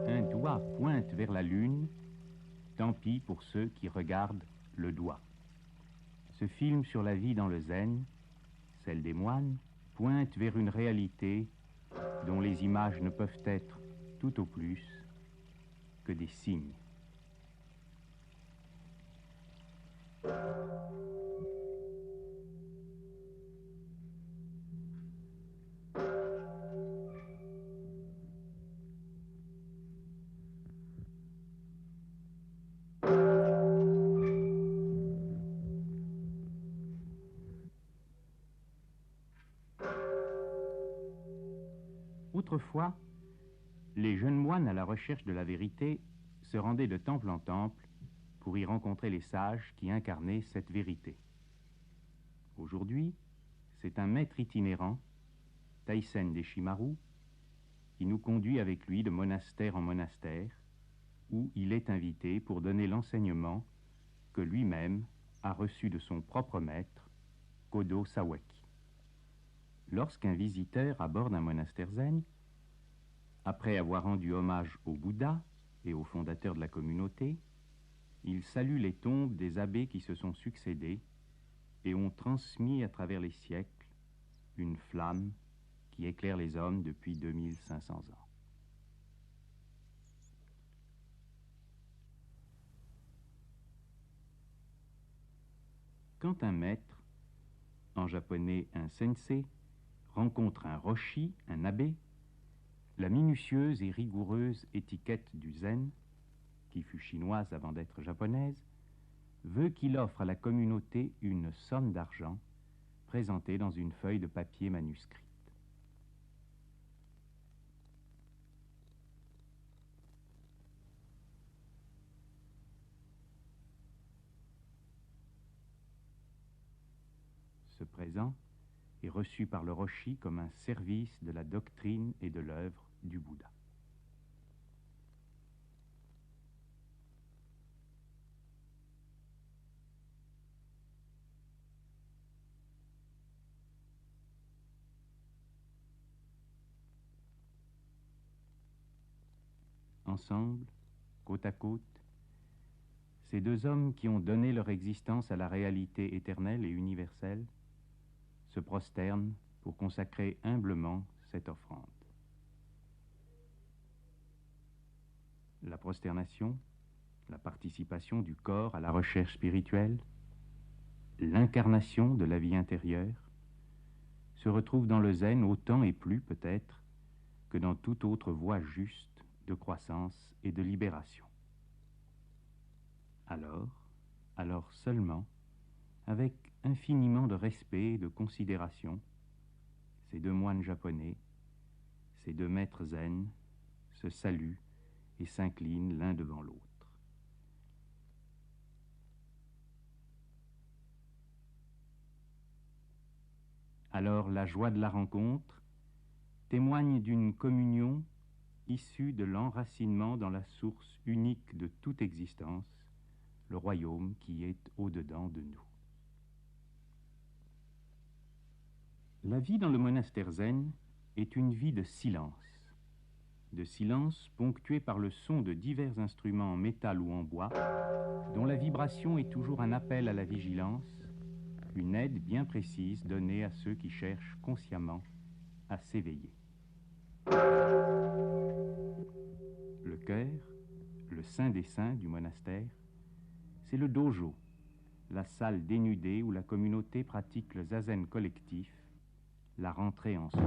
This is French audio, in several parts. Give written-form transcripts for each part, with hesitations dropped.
Un doigt pointe vers la lune, tant pis pour ceux qui regardent le doigt. Ce film sur la vie dans le zen, celle des moines, pointe vers une réalité dont les images ne peuvent être, tout au plus, que des signes. Autrefois, les jeunes moines à la recherche de la vérité se rendaient de temple en temple pour y rencontrer les sages qui incarnaient cette vérité. Aujourd'hui, c'est un maître itinérant, Taisen Deshimaru, qui nous conduit avec lui de monastère en monastère, où il est invité pour donner l'enseignement que lui-même a reçu de son propre maître, Kodo Sawaki. Lorsqu'un visiteur aborde un monastère zen, après avoir rendu hommage au Bouddha et au fondateur de la communauté, il salue les tombes des abbés qui se sont succédés et ont transmis à travers les siècles une flamme qui éclaire les hommes depuis 2500 ans. Quand un maître, en japonais un sensei, rencontre un roshi, un abbé, la minutieuse et rigoureuse étiquette du zen, qui fut chinoise avant d'être japonaise, veut qu'il offre à la communauté une somme d'argent présentée dans une feuille de papier manuscrite. Ce présent est reçu par le roshi comme un service de la doctrine et de l'œuvre du Bouddha. Ensemble, côte à côte, ces deux hommes qui ont donné leur existence à la réalité éternelle et universelle se prosternent pour consacrer humblement cette offrande. La prosternation, la participation du corps à la recherche spirituelle, l'incarnation de la vie intérieure, se retrouvent dans le zen autant et plus peut-être que dans toute autre voie juste de croissance et de libération. Alors seulement, avec infiniment de respect et de considération, ces deux moines japonais, ces deux maîtres zen, se saluent et s'inclinent l'un devant l'autre. Alors la joie de la rencontre témoigne d'une communion issue de l'enracinement dans la source unique de toute existence, le royaume qui est au-dedans de nous. La vie dans le monastère zen est une vie de silence ponctué par le son de divers instruments en métal ou en bois, dont la vibration est toujours un appel à la vigilance, une aide bien précise donnée à ceux qui cherchent consciemment à s'éveiller. Le cœur, le saint des saints du monastère, c'est le dojo, la salle dénudée où la communauté pratique le zazen collectif, la rentrée en soi.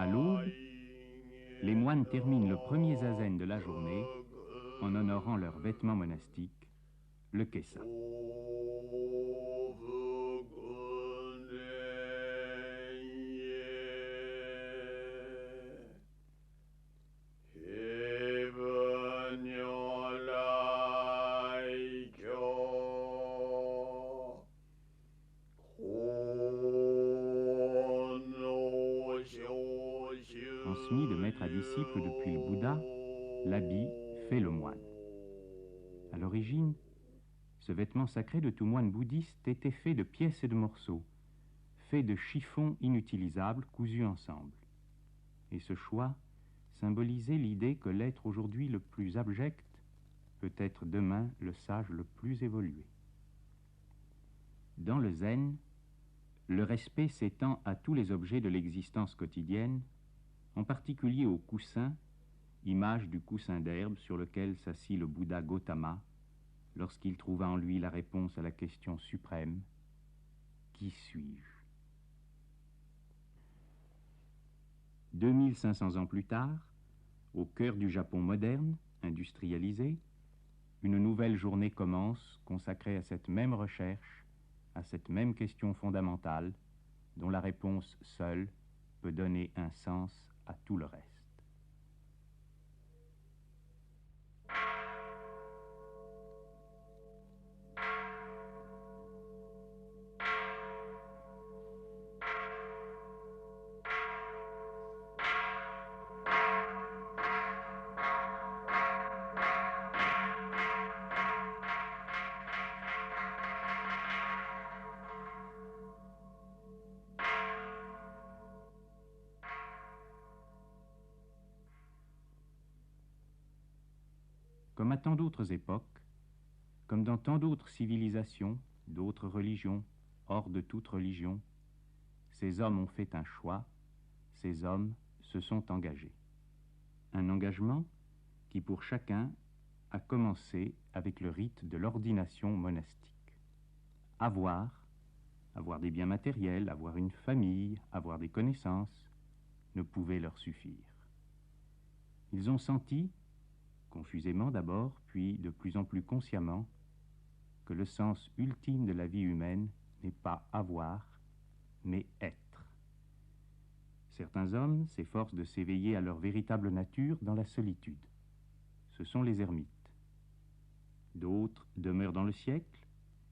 À l'aube, les moines terminent le premier zazen de la journée en honorant leur vêtement monastique, le kessa. Transmis de maître à disciple depuis le Bouddha, l'habit fait le moine. À l'origine, ce vêtement sacré de tout moine bouddhiste était fait de pièces et de morceaux, fait de chiffons inutilisables cousus ensemble. Et ce choix symbolisait l'idée que l'être aujourd'hui le plus abject peut être demain le sage le plus évolué. Dans le zen, le respect s'étend à tous les objets de l'existence quotidienne, en particulier au coussin, image du coussin d'herbe sur lequel s'assit le Bouddha Gautama lorsqu'il trouva en lui la réponse à la question suprême « Qui suis-je » 2500 ans plus tard, au cœur du Japon moderne, industrialisé, une nouvelle journée commence consacrée à cette même recherche, à cette même question fondamentale, dont la réponse seule peut donner un sens à tout le reste. Comme à tant d'autres époques, comme dans tant d'autres civilisations, d'autres religions, hors de toute religion, ces hommes ont fait un choix, ces hommes se sont engagés. Un engagement qui pour chacun a commencé avec le rite de l'ordination monastique. Avoir des biens matériels, avoir une famille, avoir des connaissances, ne pouvait leur suffire. Ils ont senti, confusément d'abord, puis de plus en plus consciemment, que le sens ultime de la vie humaine n'est pas avoir, mais être. Certains hommes s'efforcent de s'éveiller à leur véritable nature dans la solitude. Ce sont les ermites. D'autres demeurent dans le siècle,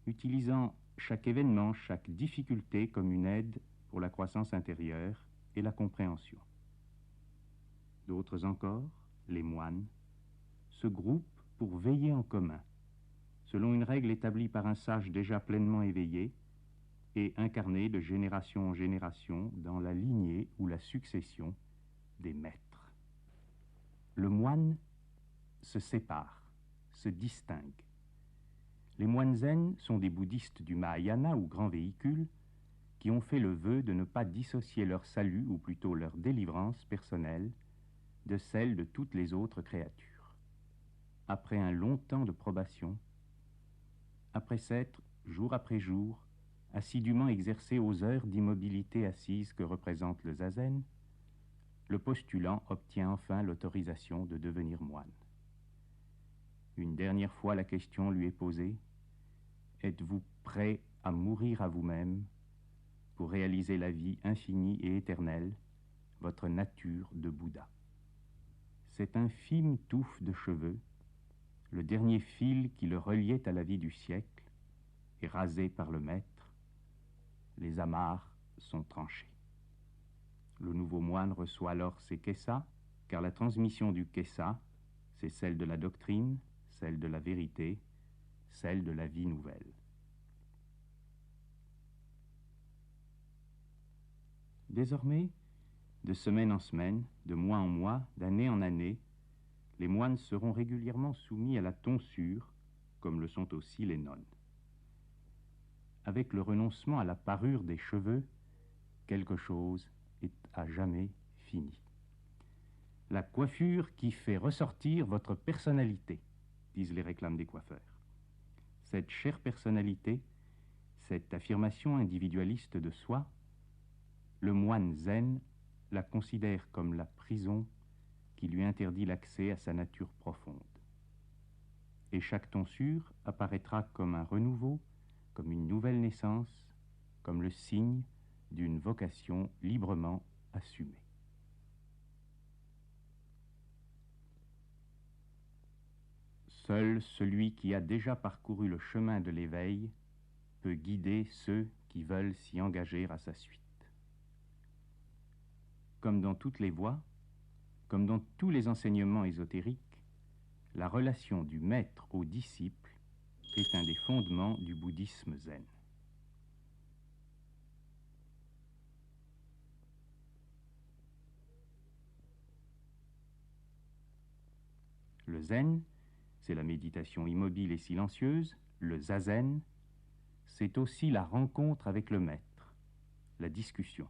utilisant chaque événement, chaque difficulté comme une aide pour la croissance intérieure et la compréhension. D'autres encore, les moines, se groupent pour veiller en commun, selon une règle établie par un sage déjà pleinement éveillé et incarné de génération en génération dans la lignée ou la succession des maîtres. Le moine se sépare, se distingue. Les moines zen sont des bouddhistes du Mahayana ou grand véhicule qui ont fait le vœu de ne pas dissocier leur salut, ou plutôt leur délivrance personnelle, de celle de toutes les autres créatures. Après un long temps de probation, après s'être, jour après jour, assidûment exercé aux heures d'immobilité assise que représente le zazen, le postulant obtient enfin l'autorisation de devenir moine. Une dernière fois, la question lui est posée: êtes-vous prêt à mourir à vous-même pour réaliser la vie infinie et éternelle, votre nature de Bouddha? Cette infime touffe de cheveux, le dernier fil qui le reliait à la vie du siècle, est rasé par le maître. Les amarres sont tranchées. Le nouveau moine reçoit alors ses kessa, car la transmission du kessa, c'est celle de la doctrine, celle de la vérité, celle de la vie nouvelle. Désormais, de semaine en semaine, de mois en mois, d'année en année, les moines seront régulièrement soumis à la tonsure, comme le sont aussi les nonnes. Avec le renoncement à la parure des cheveux, quelque chose est à jamais fini. La coiffure qui fait ressortir votre personnalité, disent les réclames des coiffeurs. Cette chère personnalité, cette affirmation individualiste de soi, le moine zen la considère comme la prison qui lui interdit l'accès à sa nature profonde. Et chaque tonsure apparaîtra comme un renouveau, comme une nouvelle naissance, comme le signe d'une vocation librement assumée. Seul celui qui a déjà parcouru le chemin de l'éveil peut guider ceux qui veulent s'y engager à sa suite. Comme dans toutes les voies, comme dans tous les enseignements ésotériques, la relation du maître au disciple est un des fondements du bouddhisme zen. Le zen, c'est la méditation immobile et silencieuse. Le zazen, c'est aussi la rencontre avec le maître, la discussion,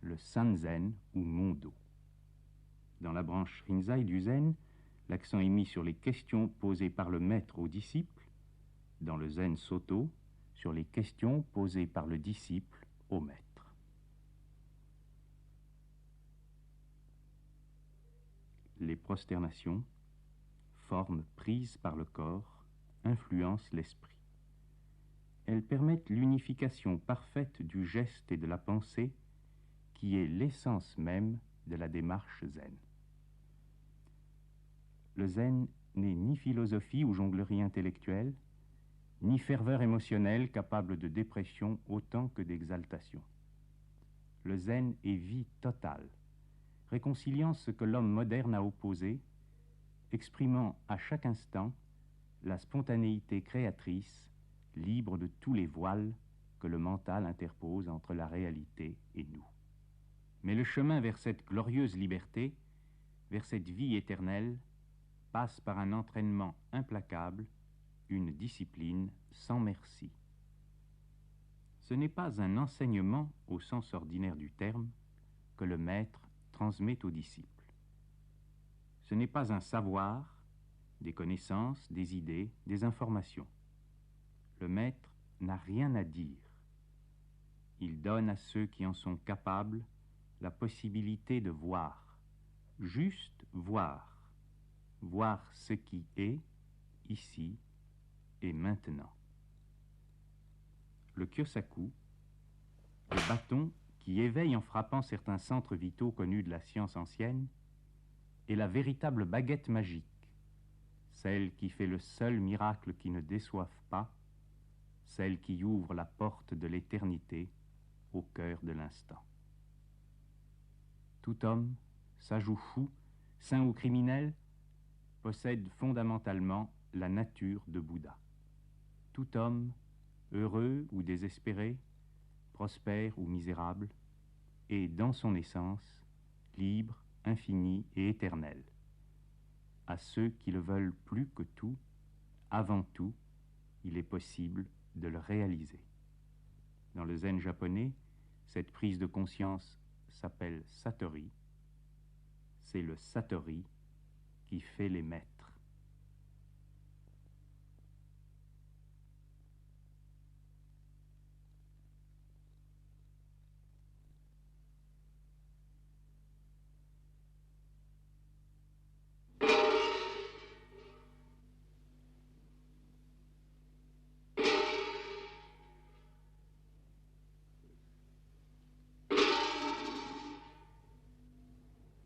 le sanzen ou mondo. Dans la branche Rinzai du zen, l'accent est mis sur les questions posées par le maître au disciple, dans le zen soto, sur les questions posées par le disciple au maître. Les prosternations, formes prises par le corps, influencent l'esprit. Elles permettent l'unification parfaite du geste et de la pensée, qui est l'essence même de la démarche zen. Le zen n'est ni philosophie ou jonglerie intellectuelle, ni ferveur émotionnelle capable de dépression autant que d'exaltation. Le zen est vie totale, réconciliant ce que l'homme moderne a opposé, exprimant à chaque instant la spontanéité créatrice, libre de tous les voiles que le mental interpose entre la réalité et nous. Mais le chemin vers cette glorieuse liberté, vers cette vie éternelle, passe par un entraînement implacable, une discipline sans merci. Ce n'est pas un enseignement au sens ordinaire du terme que le maître transmet aux disciples. Ce n'est pas un savoir, des connaissances, des idées, des informations. Le maître n'a rien à dire. Il donne à ceux qui en sont capables la possibilité de voir, juste voir, voir ce qui est, ici et maintenant. Le kyosaku, le bâton qui éveille en frappant certains centres vitaux connus de la science ancienne, est la véritable baguette magique, celle qui fait le seul miracle qui ne déçoive pas, celle qui ouvre la porte de l'éternité au cœur de l'instant. Tout homme, sage ou fou, saint ou criminel, possède fondamentalement la nature de Bouddha. Tout homme, heureux ou désespéré, prospère ou misérable, est dans son essence libre, infini et éternel. À ceux qui le veulent plus que tout, avant tout, il est possible de le réaliser. Dans le zen japonais, cette prise de conscience s'appelle satori. C'est le satori qui fait les maîtres.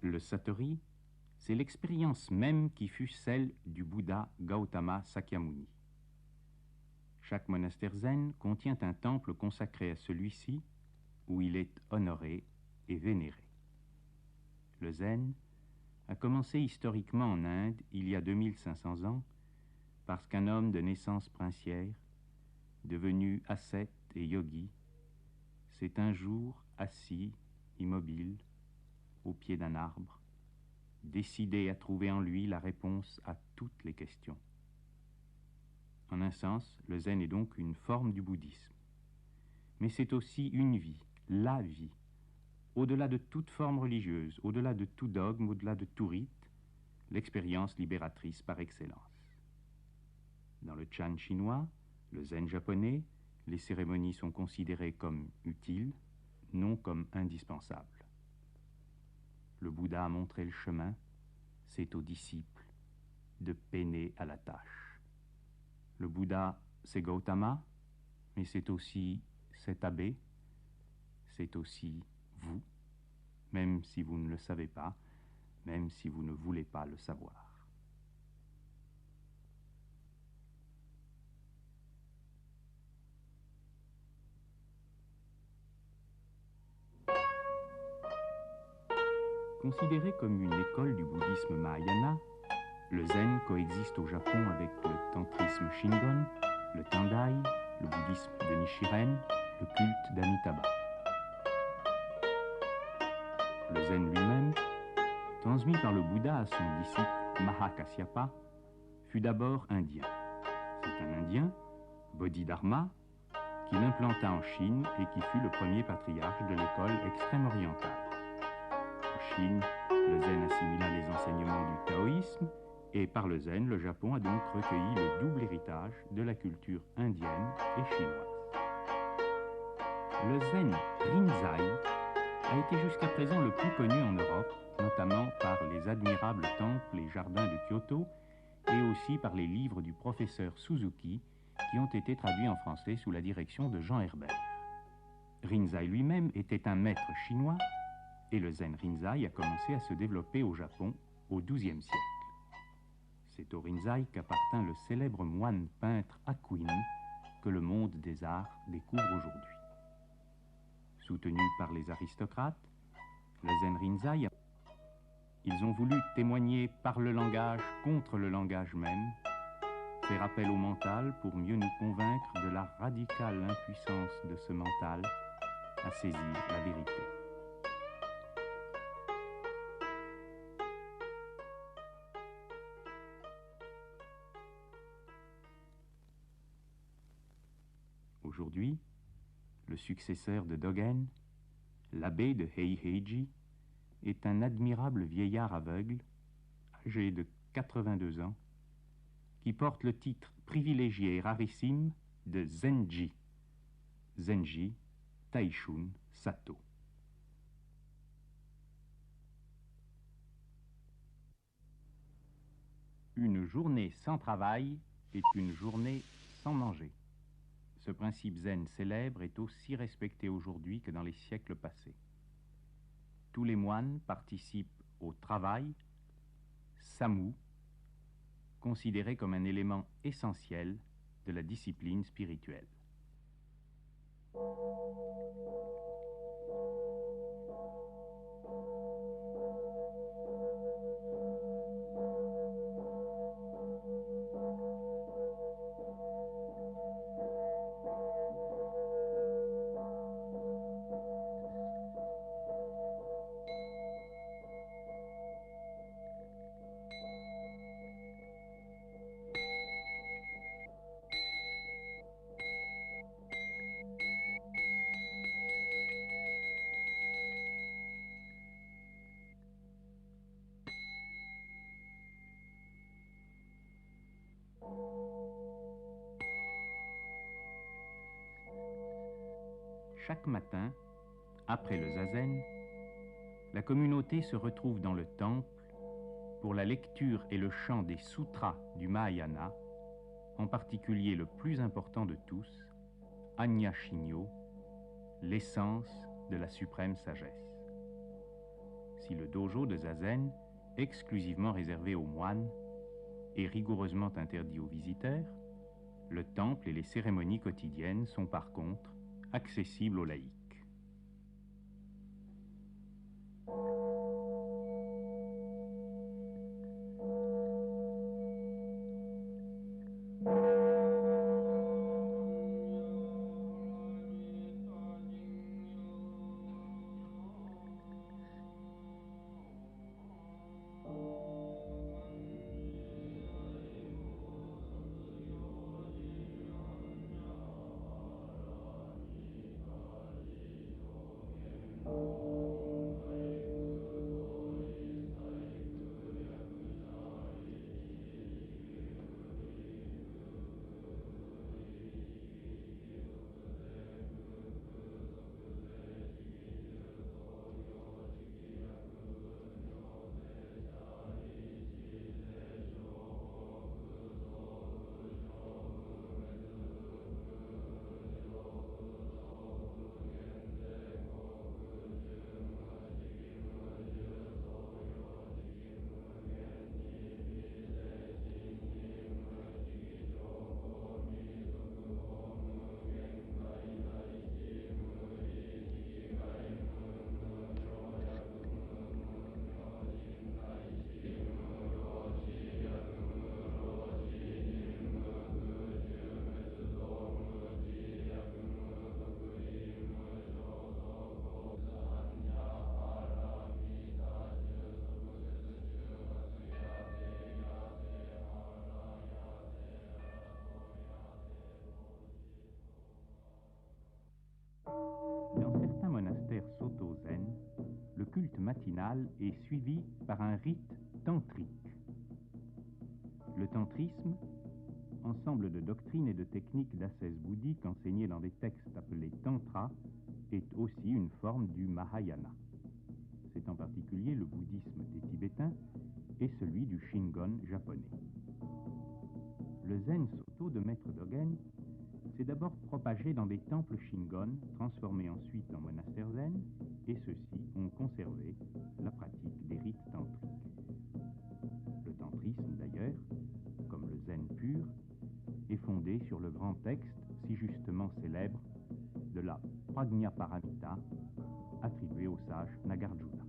Le satori, c'est l'expérience même qui fut celle du Bouddha Gautama Sakyamuni. Chaque monastère zen contient un temple consacré à celui-ci où il est honoré et vénéré. Le zen a commencé historiquement en Inde il y a 2500 ans parce qu'un homme de naissance princière, devenu ascète et yogi, s'est un jour assis, immobile, au pied d'un arbre, décidé à trouver en lui la réponse à toutes les questions. En un sens, le zen est donc une forme du bouddhisme. Mais c'est aussi une vie, la vie, au-delà de toute forme religieuse, au-delà de tout dogme, au-delà de tout rite, l'expérience libératrice par excellence. Dans le Chan chinois, le zen japonais, les cérémonies sont considérées comme utiles, non comme indispensables. Le Bouddha a montré le chemin, c'est aux disciples de peiner à la tâche. Le Bouddha, c'est Gautama, mais c'est aussi cet abbé, c'est aussi vous, même si vous ne le savez pas, même si vous ne voulez pas le savoir. Considéré comme une école du bouddhisme Mahayana, le zen coexiste au Japon avec le tantrisme Shingon, le Tendai, le bouddhisme de Nichiren, le culte d'Amitabha. Le zen lui-même, transmis par le Bouddha à son disciple Mahakasyapa, fut d'abord indien. C'est un Indien, Bodhidharma, qui l'implanta en Chine et qui fut le premier patriarche de l'école extrême-orientale. En Chine, le zen assimila les enseignements du taoïsme et par le zen, le Japon a donc recueilli le double héritage de la culture indienne et chinoise. Le zen Rinzai a été jusqu'à présent le plus connu en Europe, notamment par les admirables temples et jardins de Kyoto et aussi par les livres du professeur Suzuki qui ont été traduits en français sous la direction de Jean Herbert. Rinzai lui-même était un maître chinois et le zen Rinzai a commencé à se développer au Japon au XIIe siècle. C'est au Rinzai qu'appartint le célèbre moine peintre Hakuin que le monde des arts découvre aujourd'hui. Soutenu par les aristocrates, le zen Rinzai, ils ont voulu témoigner par le langage contre le langage même, faire appel au mental pour mieux nous convaincre de la radicale impuissance de ce mental à saisir la vérité. Aujourd'hui, le successeur de Dogen, l'abbé de Heiheiji, est un admirable vieillard aveugle, âgé de 82 ans, qui porte le titre privilégié et rarissime de Zenji, Zenji Taishun Sato. Une journée sans travail est une journée sans manger. Ce principe zen célèbre est aussi respecté aujourd'hui que dans les siècles passés. Tous les moines participent au travail, samu, considéré comme un élément essentiel de la discipline spirituelle. Chaque matin, après le zazen, la communauté se retrouve dans le temple pour la lecture et le chant des sutras du Mahayana, en particulier le plus important de tous, Anya Shinyo, l'essence de la suprême sagesse. Si le dojo de zazen, exclusivement réservé aux moines, est rigoureusement interdit aux visiteurs, le temple et les cérémonies quotidiennes sont par contre accessibles aux laïcs. Dans certains monastères soto-zen, le culte matinal est suivi par un rite tantrique. Le tantrisme, ensemble de doctrines et de techniques d'ascèse bouddhique enseignées dans des textes appelés tantras, est aussi une forme du Mahayana. C'est en particulier le bouddhisme des Tibétains et celui du Shingon japonais. Le zen soto de Maître Dogen s'est d'abord propagé dans des temples Shingon, transformés ensuite en monastères zen, et ceux-ci ont conservé la pratique des rites tantriques. Le tantrisme, d'ailleurs, comme le zen pur, est fondé sur le grand texte, si justement célèbre, de la Prajnaparamita, attribué au sage Nagarjuna.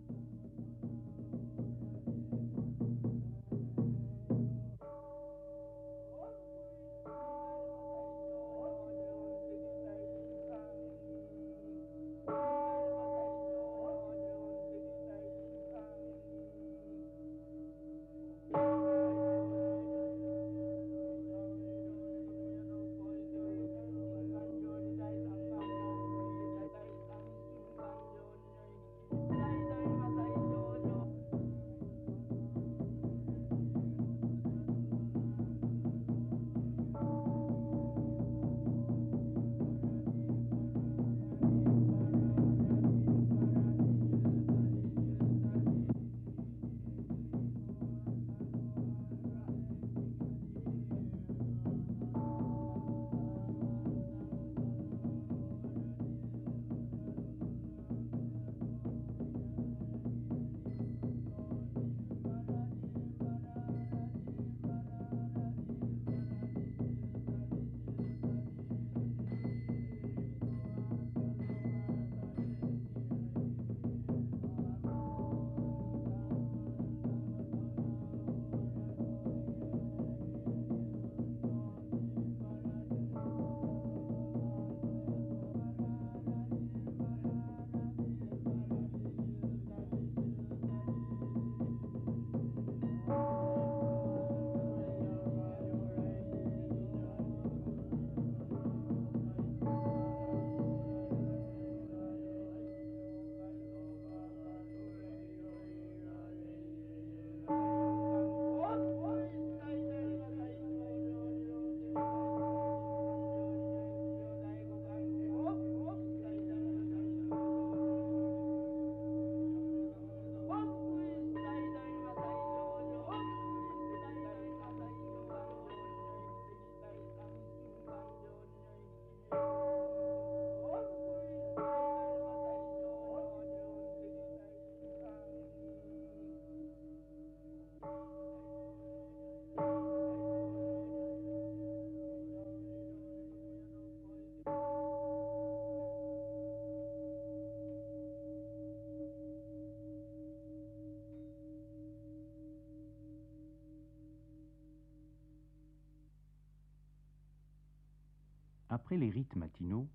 Après les rites matinaux,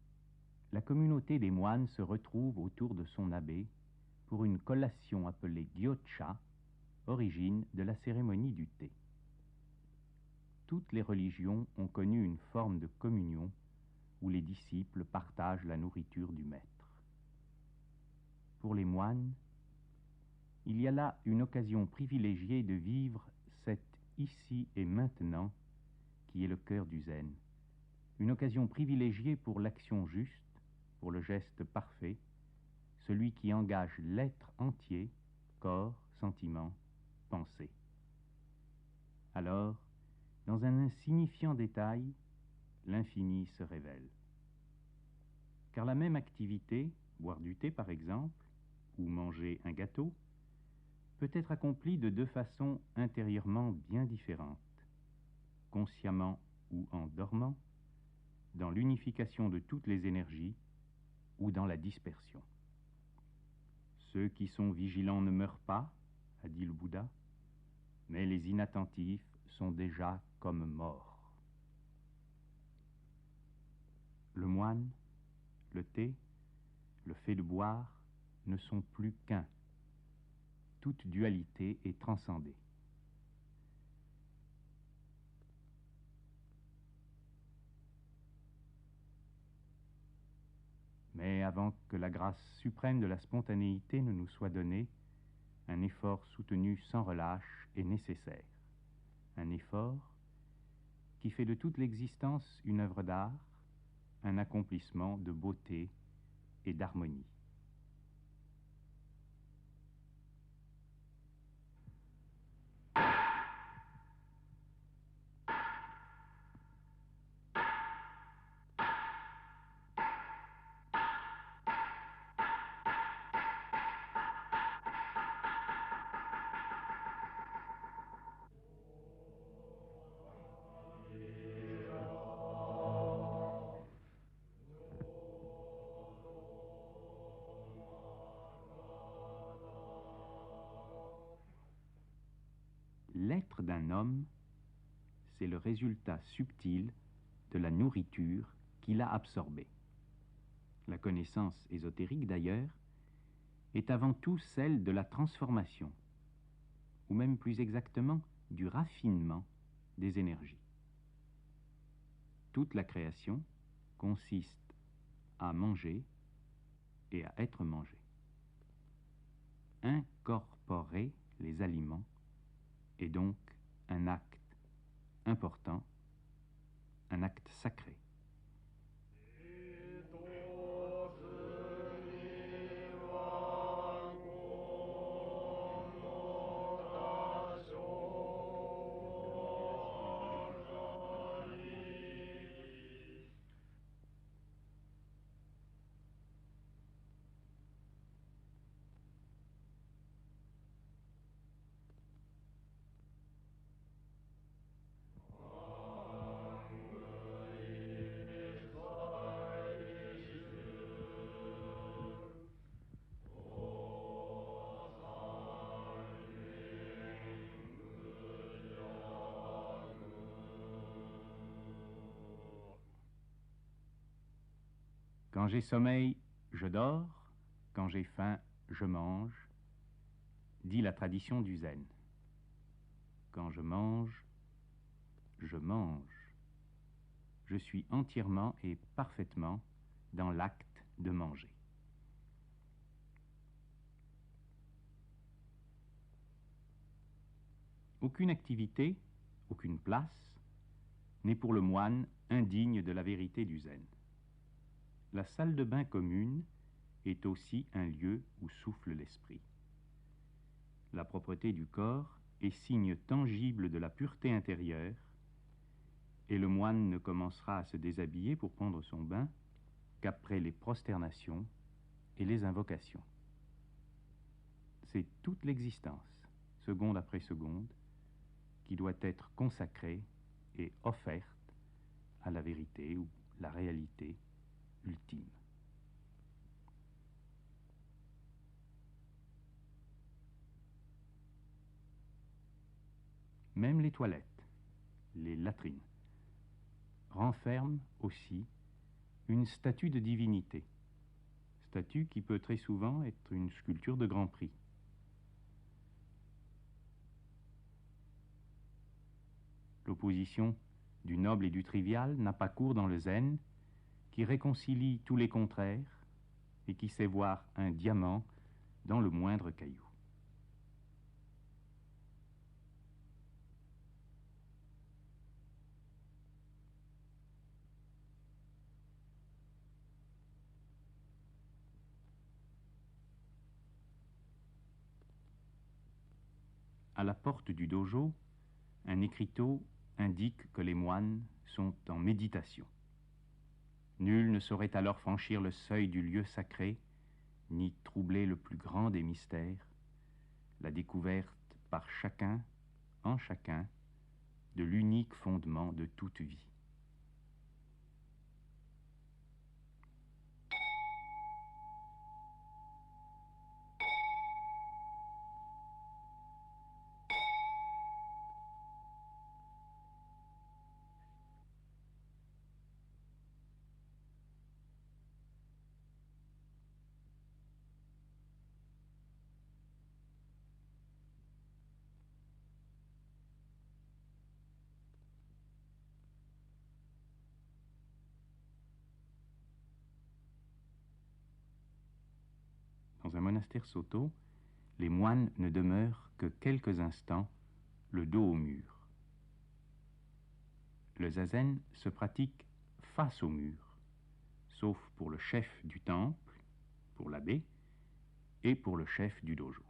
la communauté des moines se retrouve autour de son abbé pour une collation appelée gyocha, origine de la cérémonie du thé. Toutes les religions ont connu une forme de communion où les disciples partagent la nourriture du maître. Pour les moines, il y a là une occasion privilégiée de vivre cet ici et maintenant qui est le cœur du zen. Une occasion privilégiée pour l'action juste, pour le geste parfait, celui qui engage l'être entier, corps, sentiment, pensée. Alors, dans un insignifiant détail, l'infini se révèle. Car la même activité, boire du thé par exemple, ou manger un gâteau, peut être accomplie de deux façons intérieurement bien différentes, consciemment ou en dormant, dans l'unification de toutes les énergies ou dans la dispersion. Ceux qui sont vigilants ne meurent pas, a dit le Bouddha, mais les inattentifs sont déjà comme morts. Le moine, le thé, le fait de boire ne sont plus qu'un. Toute dualité est transcendée. Mais avant que la grâce suprême de la spontanéité ne nous soit donnée, un effort soutenu sans relâche est nécessaire. Un effort qui fait de toute l'existence une œuvre d'art, un accomplissement de beauté et d'harmonie. L'être d'un homme, c'est le résultat subtil de la nourriture qu'il a absorbée. La connaissance ésotérique, d'ailleurs, est avant tout celle de la transformation, ou même plus exactement du raffinement des énergies. Toute la création consiste à manger et à être mangé. Incorporer les aliments est donc un acte important, un acte sacré. Quand j'ai sommeil, je dors, quand j'ai faim, je mange, dit la tradition du zen. Quand je mange, je mange. Je suis entièrement et parfaitement dans l'acte de manger. Aucune activité, aucune place n'est pour le moine indigne de la vérité du zen. La salle de bain commune est aussi un lieu où souffle l'esprit. La propreté du corps est signe tangible de la pureté intérieure, et le moine ne commencera à se déshabiller pour prendre son bain qu'après les prosternations et les invocations. C'est toute l'existence, seconde après seconde, qui doit être consacrée et offerte à la vérité ou la réalité ultime. Même les toilettes, les latrines, renferment aussi une statue de divinité, statue qui peut très souvent être une sculpture de grand prix. L'opposition du noble et du trivial n'a pas cours dans le zen, qui réconcilie tous les contraires et qui sait voir un diamant dans le moindre caillou. À la porte du dojo, un écriteau indique que les moines sont en méditation. Nul ne saurait alors franchir le seuil du lieu sacré, ni troubler le plus grand des mystères, la découverte par chacun, en chacun, de l'unique fondement de toute vie. Dans un monastère Soto, les moines ne demeurent que quelques instants, le dos au mur. Le zazen se pratique face au mur, sauf pour le chef du temple, pour l'abbé, et pour le chef du dojo.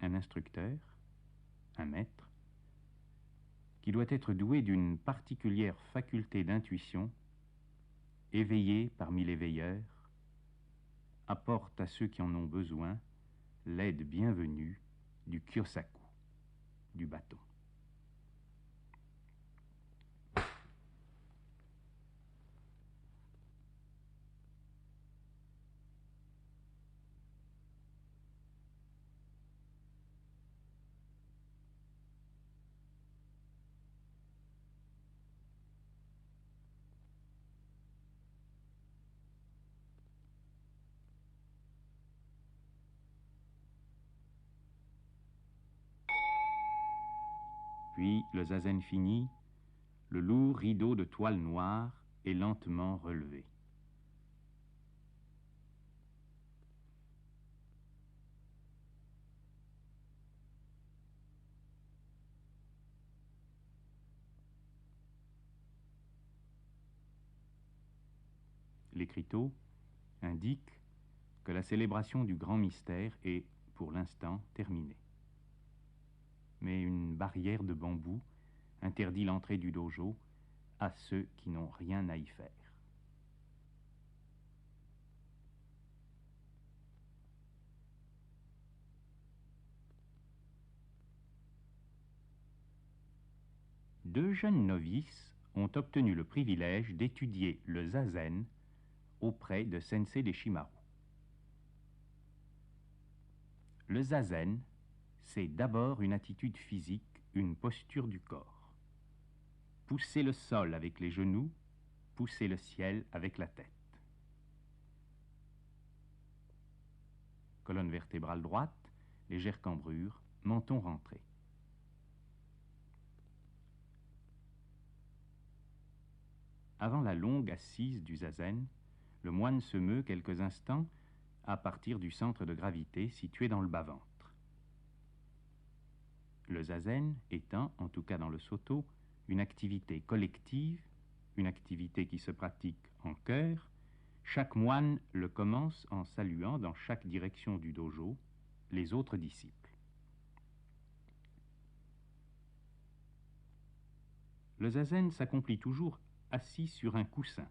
Un instructeur, un maître, qui doit être doué d'une particulière faculté d'intuition, éveillé parmi les veilleurs, apporte à ceux qui en ont besoin l'aide bienvenue du kyosaku, du bâton. Puis, le zazen fini, le lourd rideau de toile noire est lentement relevé. L'écriteau indique que la célébration du grand mystère est, pour l'instant, terminée. Mais une barrière de bambou interdit l'entrée du dojo à ceux qui n'ont rien à y faire. Deux jeunes novices ont obtenu le privilège d'étudier le zazen auprès de Sensei Deshimaru. Le zazen, c'est d'abord une attitude physique, une posture du corps. Pousser le sol avec les genoux, pousser le ciel avec la tête. Colonne vertébrale droite, légère cambrure, menton rentré. Avant la longue assise du zazen, le moine se meut quelques instants à partir du centre de gravité situé dans le bas-ventre. Le zazen étant, en tout cas dans le Soto, une activité collective, une activité qui se pratique en chœur, chaque moine le commence en saluant dans chaque direction du dojo les autres disciples. Le zazen s'accomplit toujours assis sur un coussin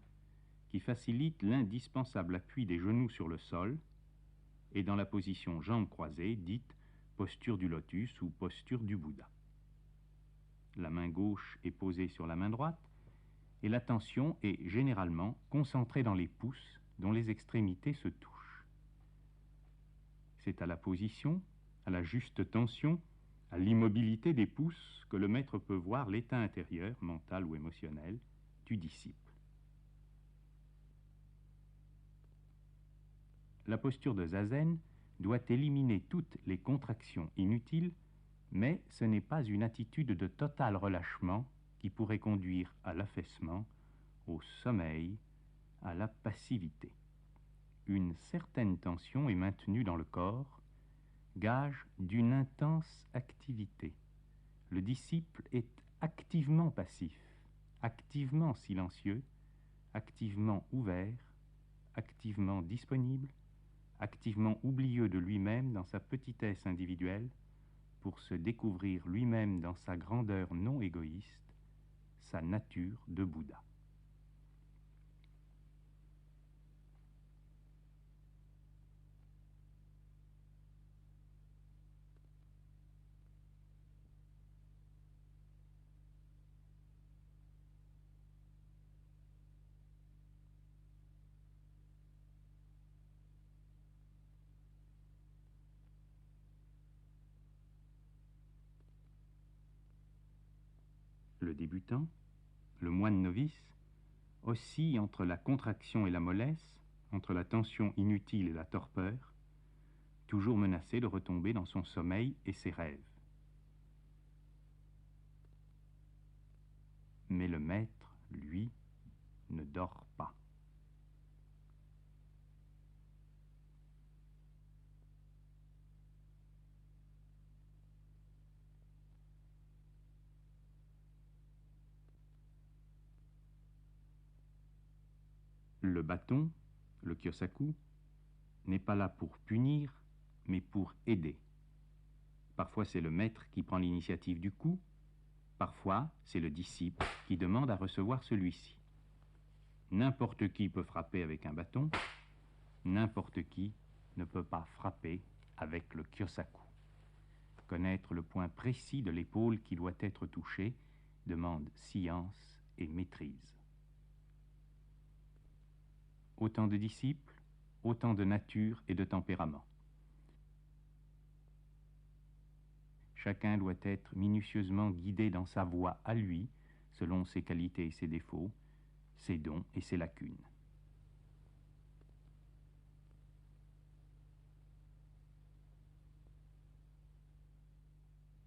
qui facilite l'indispensable appui des genoux sur le sol et dans la position jambes croisées dite posture du lotus ou posture du Bouddha. La main gauche est posée sur la main droite et l'attention est généralement concentrée dans les pouces dont les extrémités se touchent. C'est à la position, à la juste tension, à l'immobilité des pouces que le maître peut voir l'état intérieur, mental ou émotionnel, du disciple. La posture de zazen doit éliminer toutes les contractions inutiles, mais ce n'est pas une attitude de total relâchement qui pourrait conduire à l'affaissement, au sommeil, à la passivité. Une certaine tension est maintenue dans le corps, gage d'une intense activité. Le disciple est activement passif, activement silencieux, activement ouvert, activement disponible, activement oublieux de lui-même dans sa petitesse individuelle, pour se découvrir lui-même dans sa grandeur non égoïste, sa nature de Bouddha. Le débutant, le moine novice, oscille entre la contraction et la mollesse, entre la tension inutile et la torpeur, toujours menacé de retomber dans son sommeil et ses rêves. Mais le maître, lui, ne dort pas. Le bâton, le kyosaku, n'est pas là pour punir, mais pour aider. Parfois c'est le maître qui prend l'initiative du coup, parfois c'est le disciple qui demande à recevoir celui-ci. N'importe qui peut frapper avec un bâton, n'importe qui ne peut pas frapper avec le kyosaku. Connaître le point précis de l'épaule qui doit être touché demande science et maîtrise. Autant de disciples, autant de nature et de tempérament. Chacun doit être minutieusement guidé dans sa voie à lui, selon ses qualités et ses défauts, ses dons et ses lacunes.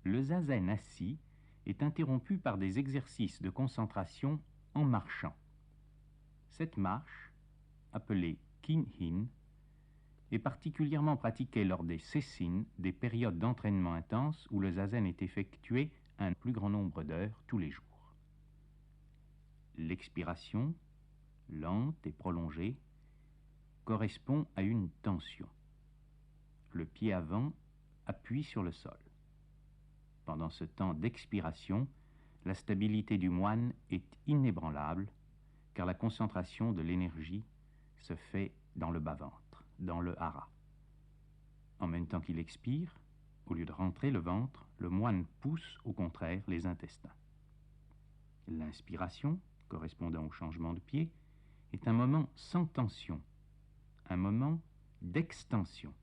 Le zazen assis est interrompu par des exercices de concentration en marchant. Cette marche, appelée Kin-hin, est particulièrement pratiquée lors des sesshin, des périodes d'entraînement intense où le zazen est effectué un plus grand nombre d'heures tous les jours. L'expiration, lente et prolongée, correspond à une tension. Le pied avant appuie sur le sol. Pendant ce temps d'expiration, la stabilité du moine est inébranlable, car la concentration de l'énergie se fait dans le bas-ventre, dans le hara. En même temps qu'il expire, au lieu de rentrer le ventre, le moine pousse au contraire les intestins. L'inspiration, correspondant au changement de pied, est un moment sans tension, un moment d'extension.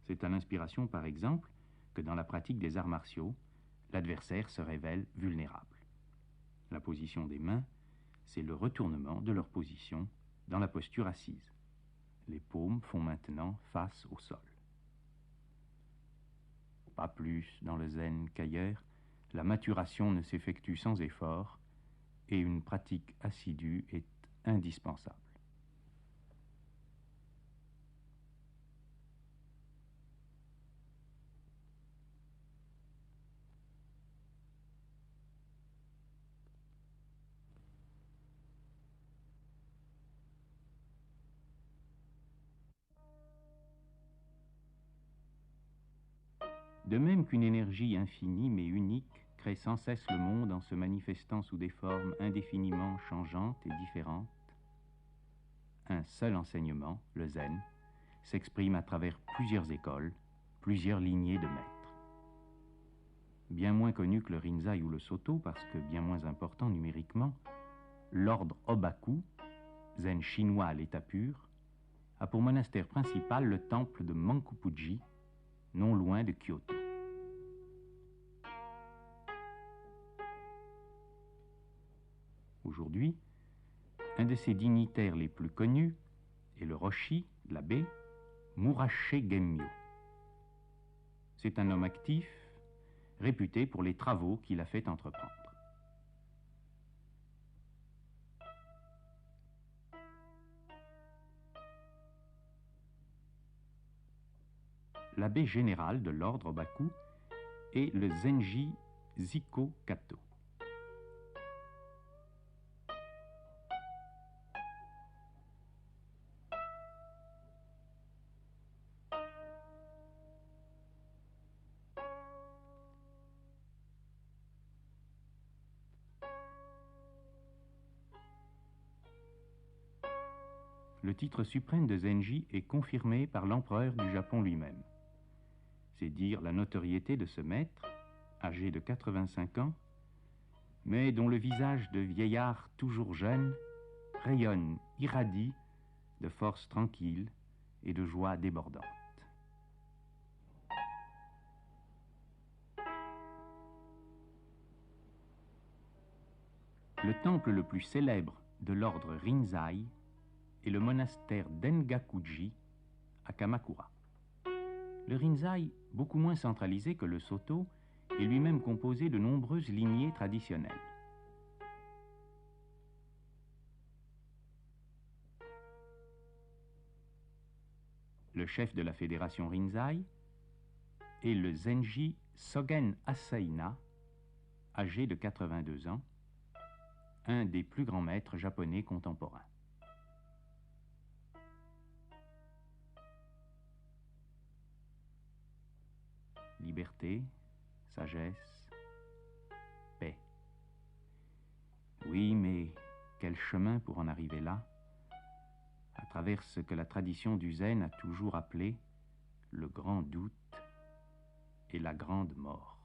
C'est à l'inspiration, par exemple, que dans la pratique des arts martiaux, l'adversaire se révèle vulnérable. La position des mains, c'est le retournement de leur position dans la posture assise. Les paumes font maintenant face au sol. Pas plus dans le zen qu'ailleurs, la maturation ne s'effectue sans effort et une pratique assidue est indispensable. De même qu'une énergie infinie mais unique crée sans cesse le monde en se manifestant sous des formes indéfiniment changeantes et différentes, un seul enseignement, le zen, s'exprime à travers plusieurs écoles, plusieurs lignées de maîtres. Bien moins connu que le rinzai ou le soto, parce que bien moins important numériquement, l'ordre Obaku, zen chinois à l'état pur, a pour monastère principal le temple de Mankupuji, non loin de Kyoto. Aujourd'hui, un de ses dignitaires les plus connus est le Roshi, l'abbé Murache Gemmyo. C'est un homme actif, réputé pour les travaux qu'il a fait entreprendre. L'abbé général de l'ordre Obaku est le Zenji Ziko Kato. Le titre suprême de Zenji est confirmé par l'empereur du Japon lui-même. C'est dire la notoriété de ce maître, âgé de 85 ans, mais dont le visage de vieillard toujours jeune rayonne, irradie de force tranquille et de joie débordante. Le temple le plus célèbre de l'ordre Rinzai est le monastère d'Engakuji à Kamakura. Le Rinzai, beaucoup moins centralisé que le Soto, est lui-même composé de nombreuses lignées traditionnelles. Le chef de la fédération Rinzai est le Zenji Sogen Asaina, âgé de 82 ans, un des plus grands maîtres japonais contemporains. Liberté, sagesse, paix. Oui, mais quel chemin pour en arriver là, à travers ce que la tradition du zen a toujours appelé le grand doute et la grande mort.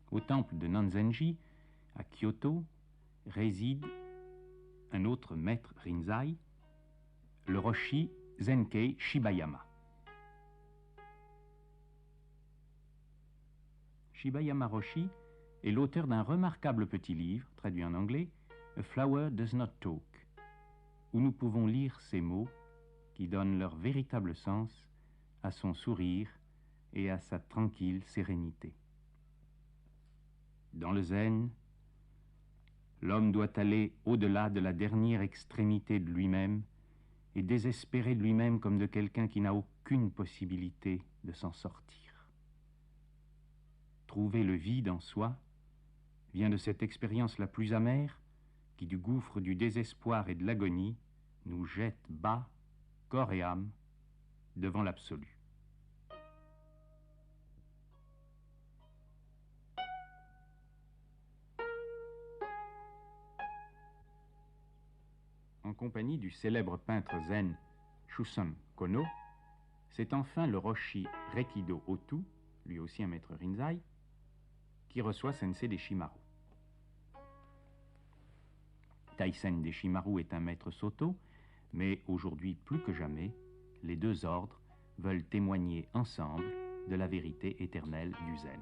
Au temple de Nanzenji, à Kyoto, réside un autre maître Rinzai, le Roshi Zenkei Shibayama. Shibayama Roshi est l'auteur d'un remarquable petit livre, traduit en anglais, A Flower Does Not Talk, où nous pouvons lire ces mots qui donnent leur véritable sens à son sourire et à sa tranquille sérénité. Dans le zen, l'homme doit aller au-delà de la dernière extrémité de lui-même et désespérer de lui-même comme de quelqu'un qui n'a aucune possibilité de s'en sortir. Trouver le vide en soi vient de cette expérience la plus amère qui, du gouffre du désespoir et de l'agonie, nous jette bas, corps et âme, devant l'absolu. En compagnie du célèbre peintre zen Shuson Kono, c'est enfin le Roshi Rekido Otu, lui aussi un maître Rinzai, qui reçoit Sensei Deshimaru. Taisen Deshimaru est un maître Soto, mais aujourd'hui plus que jamais, les deux ordres veulent témoigner ensemble de la vérité éternelle du zen.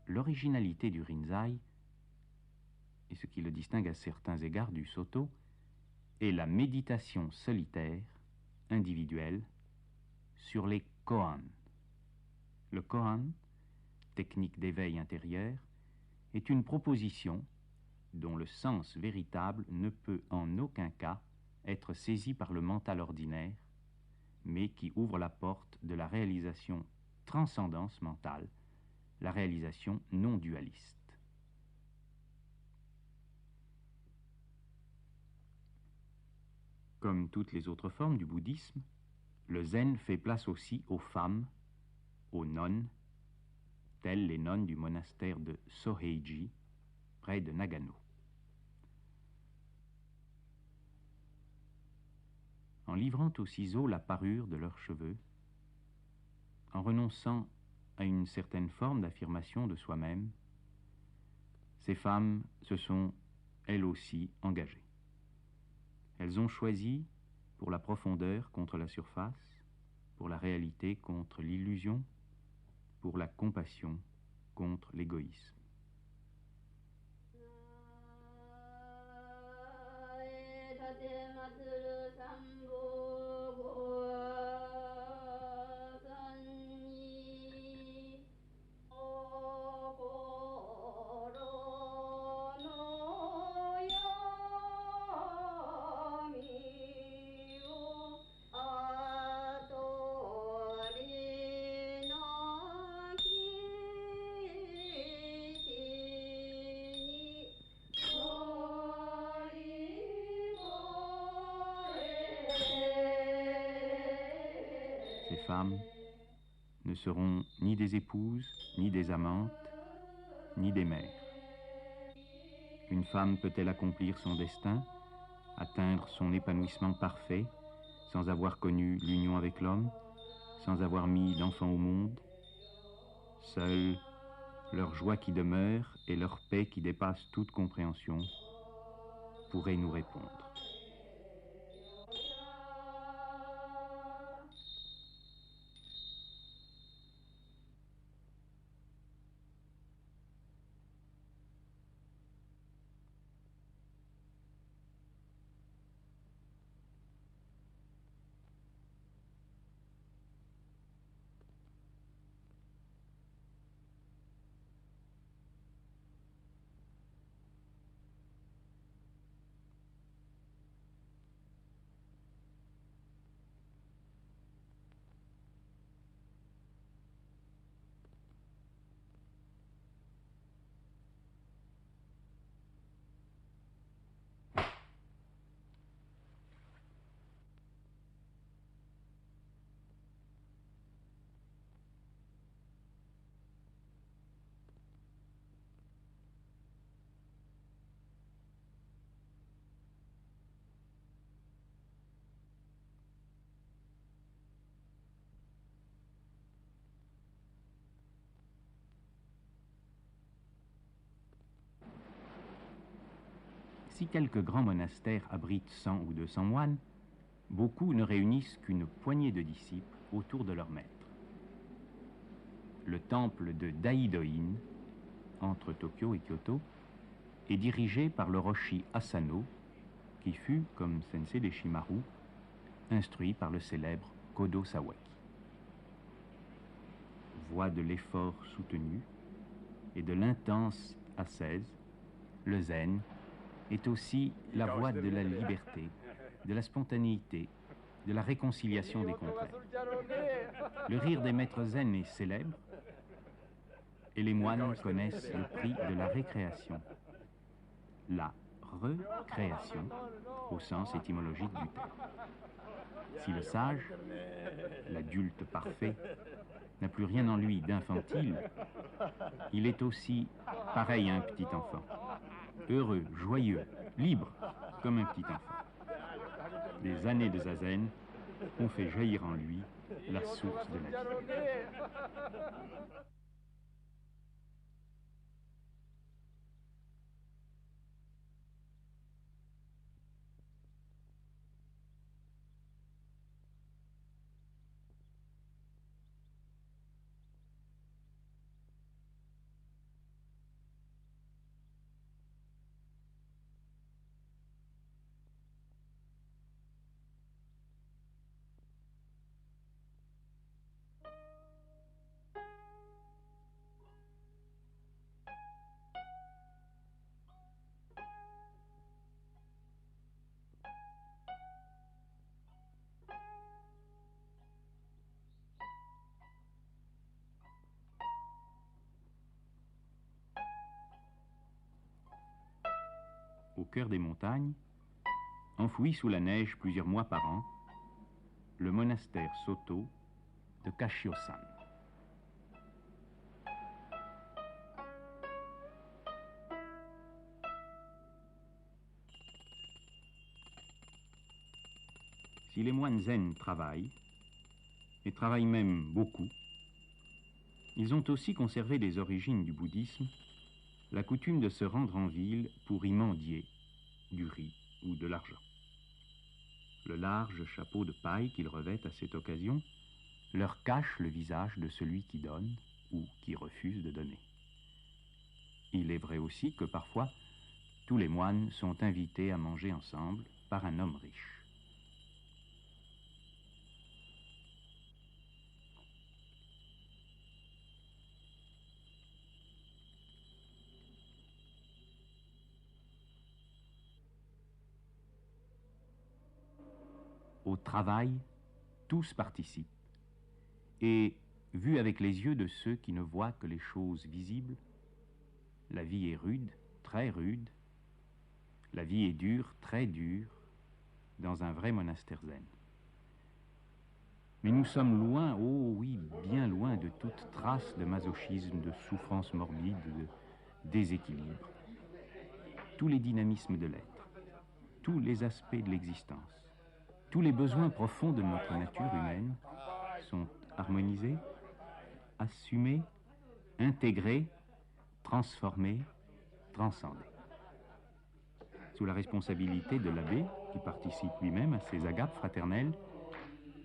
L'originalité du Rinzai, et ce qui le distingue à certains égards du Soto, est la méditation solitaire, individuelle, sur les koan. Le koan, technique d'éveil intérieur, est une proposition dont le sens véritable ne peut en aucun cas être saisi par le mental ordinaire, mais qui ouvre la porte de la réalisation transcendance mentale, la réalisation non dualiste. Comme toutes les autres formes du bouddhisme, le zen fait place aussi aux femmes, aux nonnes, telles les nonnes du monastère de Soheiji, près de Nagano. En livrant au ciseau la parure de leurs cheveux, en renonçant à une certaine forme d'affirmation de soi-même, ces femmes se sont, elles aussi, engagées. Elles ont choisi, pour la profondeur contre la surface, pour la réalité contre l'illusion, pour la compassion contre l'égoïsme. Ces femmes ne seront ni des épouses, ni des amantes, ni des mères. Une femme peut-elle accomplir son destin, atteindre son épanouissement parfait, sans avoir connu l'union avec l'homme, sans avoir mis d'enfant au monde? Seule leur joie qui demeure et leur paix qui dépasse toute compréhension pourraient nous répondre. Si quelques grands monastères abritent 100 ou 200 moines, beaucoup ne réunissent qu'une poignée de disciples autour de leur maître. Le temple de Daidoin, entre Tokyo et Kyoto, est dirigé par le Roshi Asano, qui fut, comme Sensei Deshimaru, instruit par le célèbre Kodo Sawaki. Voix de l'effort soutenu et de l'intense ascèse, le zen est aussi la voix de la liberté, de la spontanéité, de la réconciliation des contraires. Le rire des maîtres zen est célèbre et les moines connaissent le prix de la récréation. La recréation, au sens étymologique du terme. Si le sage, l'adulte parfait, n'a plus rien en lui d'infantile, il est aussi pareil à un petit enfant, heureux, joyeux, libre, comme un petit enfant. Des années de zazen ont fait jaillir en lui la source de la vie. Au cœur des montagnes, enfoui sous la neige plusieurs mois par an, le monastère Soto de Kashio-san. Si les moines zen travaillent, et travaillent même beaucoup, ils ont aussi conservé des origines du bouddhisme, la coutume de se rendre en ville pour y mendier du riz ou de l'argent. Le large chapeau de paille qu'ils revêtent à cette occasion leur cache le visage de celui qui donne ou qui refuse de donner. Il est vrai aussi que parfois, tous les moines sont invités à manger ensemble par un homme riche. Au travail, tous participent. Et, vu avec les yeux de ceux qui ne voient que les choses visibles, la vie est rude, très rude, la vie est dure, très dure, dans un vrai monastère zen. Mais nous sommes loin, oh oui, bien loin de toute trace de masochisme, de souffrance morbide, de déséquilibre. Tous les dynamismes de l'être, tous les aspects de l'existence, tous les besoins profonds de notre nature humaine sont harmonisés, assumés, intégrés, transformés, transcendés. Sous la responsabilité de l'abbé, qui participe lui-même à ces agapes fraternelles,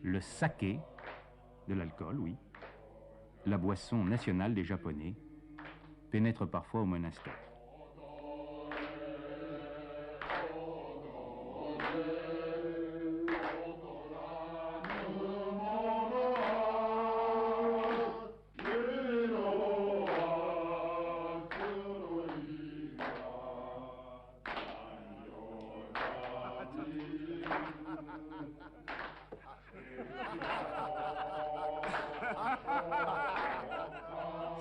le saké, de l'alcool, oui, la boisson nationale des Japonais, pénètre parfois au monastère.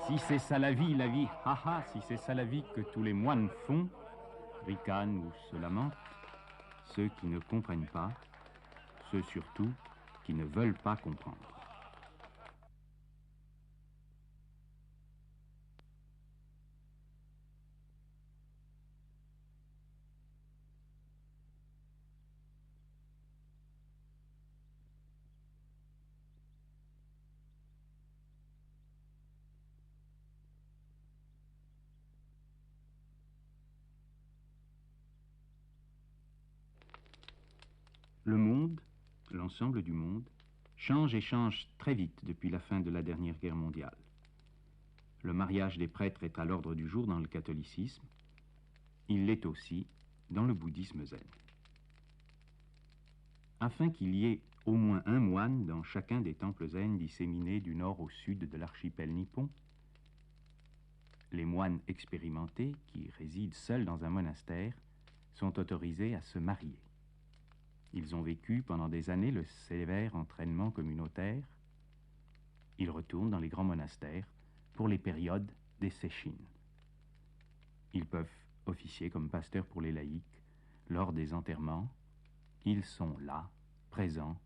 Si c'est ça la vie, haha, si c'est ça la vie que tous les moines font, ricanent ou se lamentent, ceux qui ne comprennent pas, ceux surtout qui ne veulent pas comprendre. Le monde, l'ensemble du monde, change et change très vite depuis la fin de la dernière guerre mondiale. Le mariage des prêtres est à l'ordre du jour dans le catholicisme. Il l'est aussi dans le bouddhisme zen. Afin qu'il y ait au moins un moine dans chacun des temples zen disséminés du nord au sud de l'archipel nippon, les moines expérimentés qui résident seuls dans un monastère sont autorisés à se marier. Ils ont vécu pendant des années le sévère entraînement communautaire. Ils retournent dans les grands monastères pour les périodes des séchines. Ils peuvent officier comme pasteurs pour les laïcs lors des enterrements. Ils sont là, présents,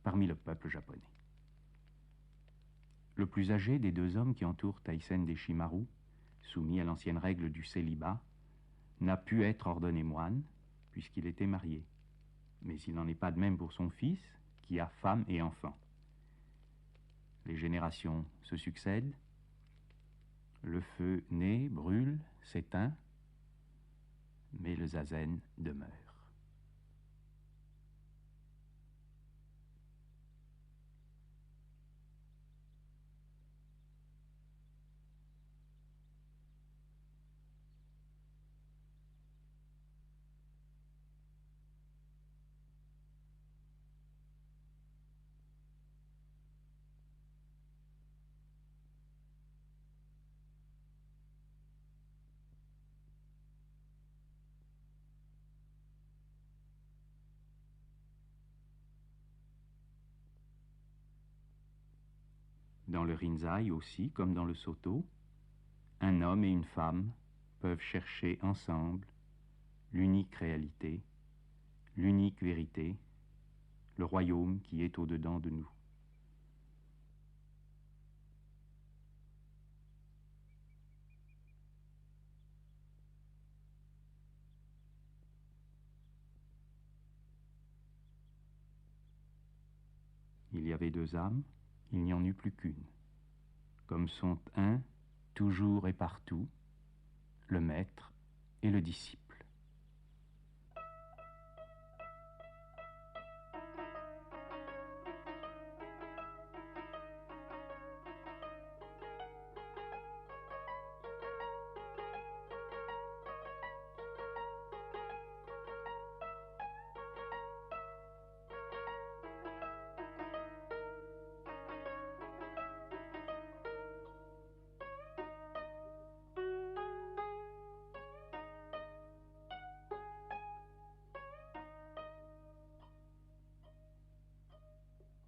parmi le peuple japonais. Le plus âgé des deux hommes qui entourent Taisen Deshimaru, soumis à l'ancienne règle du célibat, n'a pu être ordonné moine puisqu'il était marié. Mais il n'en est pas de même pour son fils, qui a femme et enfants. Les générations se succèdent, le feu naît, brûle, s'éteint, mais le zazen demeure. Dans le Rinzai aussi, comme dans le Soto, un homme et une femme peuvent chercher ensemble l'unique réalité, l'unique vérité, le royaume qui est au-dedans de nous. y avait deux âmes, il n'y en eut plus qu'une. Comme sont un, toujours et partout, le maître et le disciple.